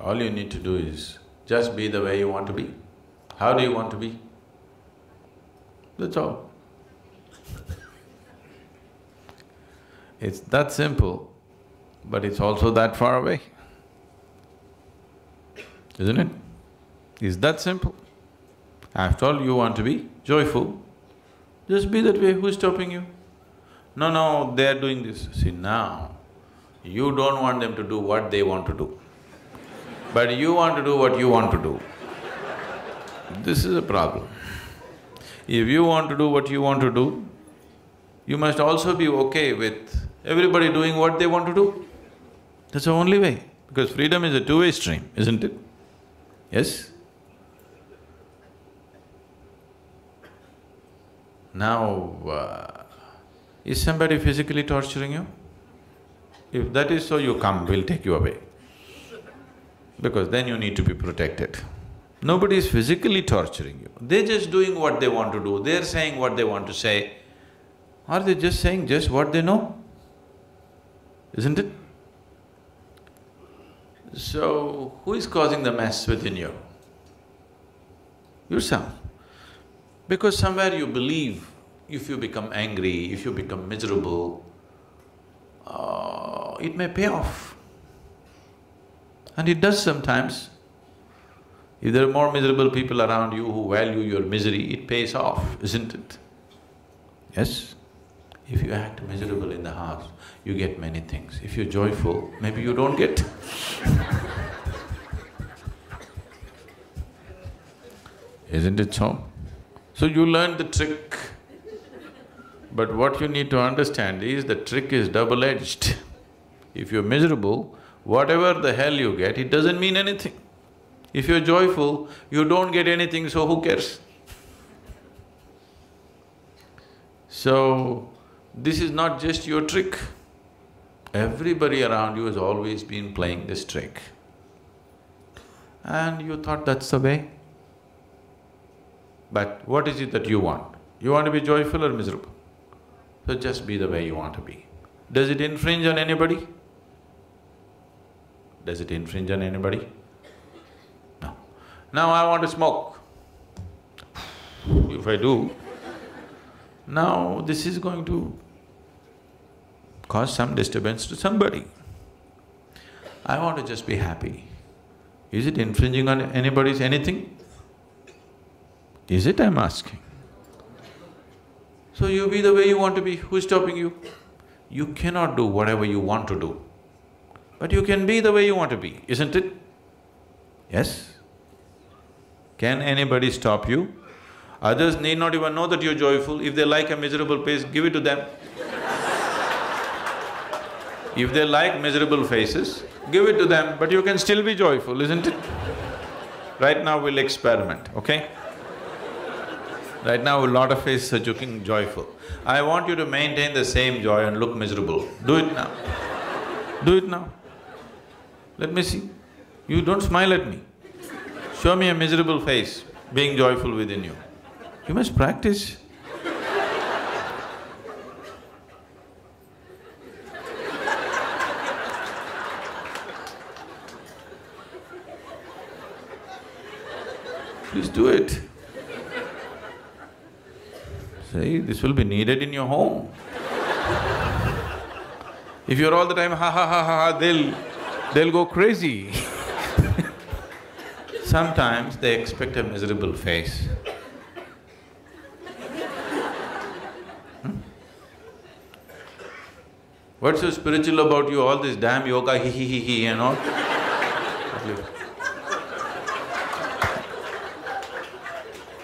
All you need to do is just be the way you want to be. How do you want to be? That's all. It's that simple, but it's also that far away, isn't it? It's that simple. After all, you want to be joyful, just be that way. Who's stopping you? No, they're doing this. See, now, you don't want them to do what they want to do, but you want to do what you want to do. This is a problem. If you want to do what you want to do, you must also be okay with everybody doing what they want to do. That's the only way, because freedom is a two-way stream, isn't it? Yes? Now, is somebody physically torturing you? If that is so, you come, we'll take you away. Because then you need to be protected. Nobody is physically torturing you, they're just doing what they want to do, they're saying what they want to say. Are they just saying just what they know? Isn't it? So, who is causing the mess within you? Yourself. Because somewhere you believe if you become angry, if you become miserable, it may pay off. And it does sometimes. If there are more miserable people around you who value your misery, it pays off, isn't it? Yes? If you act miserable in the house, you get many things. If you're joyful, maybe you don't get. Isn't it so? So you learn the trick. But what you need to understand is the trick is double-edged. If you're miserable, whatever the hell you get, it doesn't mean anything. If you're joyful, you don't get anything, so who cares? So, this is not just your trick. Everybody around you has always been playing this trick. And you thought that's the way. But what is it that you want? You want to be joyful or miserable? So just be the way you want to be. Does it infringe on anybody? Does it infringe on anybody? No. Now I want to smoke. If I do, now this is going to cause some disturbance to somebody. I want to just be happy. Is it infringing on anybody's anything? Is it, I'm asking? So you be the way you want to be, who's stopping you? You cannot do whatever you want to do, but you can be the way you want to be, isn't it? Yes? Can anybody stop you? Others need not even know that you're joyful. If they like a miserable face, give it to them. If they like miserable faces, give it to them, but you can still be joyful, isn't it? Right now we'll experiment, okay? Right now a lot of faces are looking joyful. I want you to maintain the same joy and look miserable. Do it now. Do it now. Let me see. You don't smile at me. Show me a miserable face being joyful within you. You must practice. Please do it. See, this will be needed in your home. If you're all the time ha ha ha ha, they'll go crazy. Sometimes they expect a miserable face. What's so spiritual about you, all this damn yoga, he and all?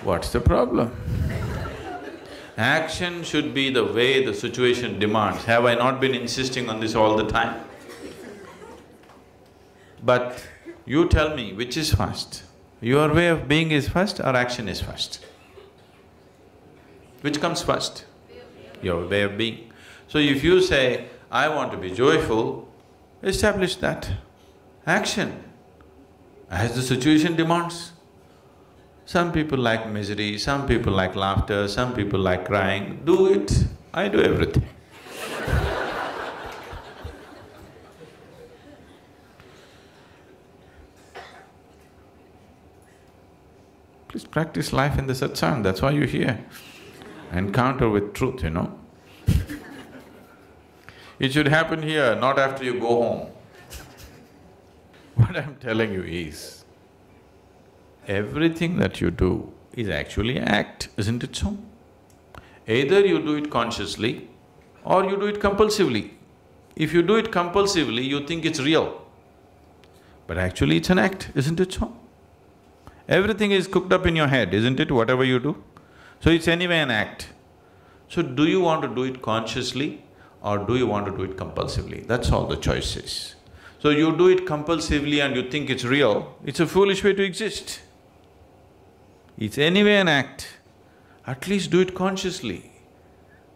What's the problem? Action should be the way the situation demands. Have I not been insisting on this all the time? But you tell me, which is first? Your way of being is first or action is first? Which comes first? Your way of being. So if you say, I want to be joyful, establish that. Action, as the situation demands. Some people like misery, some people like laughter, some people like crying. Do it. I do everything. Please practice life in the satsang, that's why you're here. Encounter with truth, you know. It should happen here, not after you go home. What I'm telling you is, everything that you do is actually act, isn't it so? Either you do it consciously or you do it compulsively. If you do it compulsively, you think it's real. But actually it's an act, isn't it so? Everything is cooked up in your head, isn't it, whatever you do? So it's anyway an act. So do you want to do it consciously or do you want to do it compulsively? That's all the choice is. So you do it compulsively and you think it's real, it's a foolish way to exist. It's anyway an act, at least do it consciously,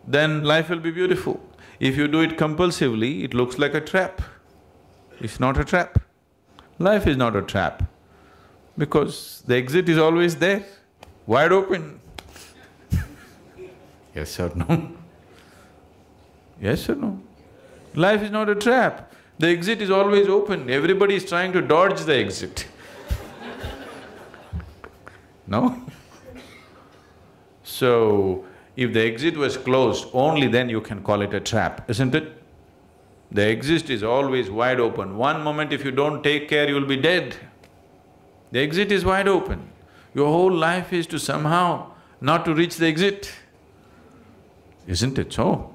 then life will be beautiful. If you do it compulsively, it looks like a trap. It's not a trap. Life is not a trap, because the exit is always there, wide open. Yes or no? Yes or no? Life is not a trap. The exit is always open, everybody is trying to dodge the exit. No? So, if the exit was closed, only then you can call it a trap, isn't it? The exit is always wide open. One moment if you don't take care, you'll be dead. The exit is wide open. Your whole life is to somehow not to reach the exit. Isn't it so?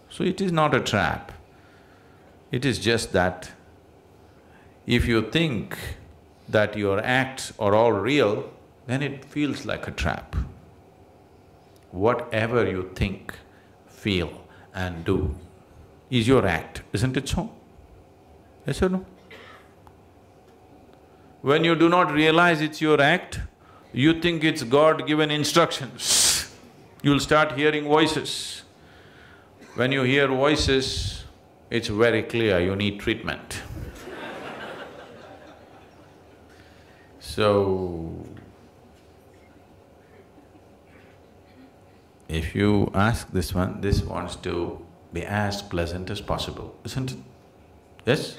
So it is not a trap. It is just that if you think that your acts are all real, then it feels like a trap. Whatever you think, feel and do is your act, isn't it so? Yes or no? When you do not realize it's your act, you think it's God-given instructions. You'll start hearing voices. When you hear voices, it's very clear you need treatment. So, if you ask this one, this wants to be as pleasant as possible, isn't it? Yes?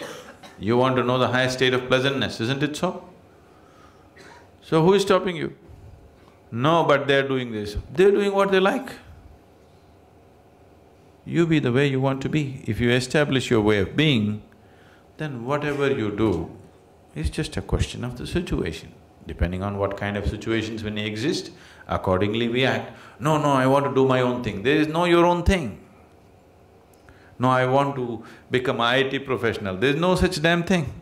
You want to know the highest state of pleasantness, isn't it so? So who is stopping you? No, but they're doing this. They're doing what they like. You be the way you want to be. If you establish your way of being, then whatever you do is just a question of the situation. Depending on what kind of situations when they exist, accordingly we act. No, I want to do my own thing. There is no your own thing. No, I want to become IIT professional. There is no such damn thing.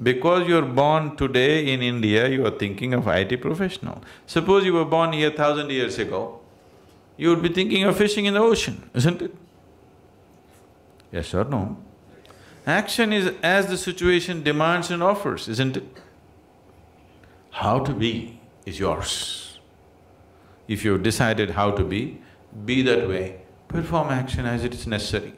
Because you're born today in India, you are thinking of IIT professional. Suppose you were born here 1,000 years ago, you would be thinking of fishing in the ocean, isn't it? Yes or no? Action is as the situation demands and offers, isn't it? How to be is yours. If you've decided how to be that way, perform action as it is necessary.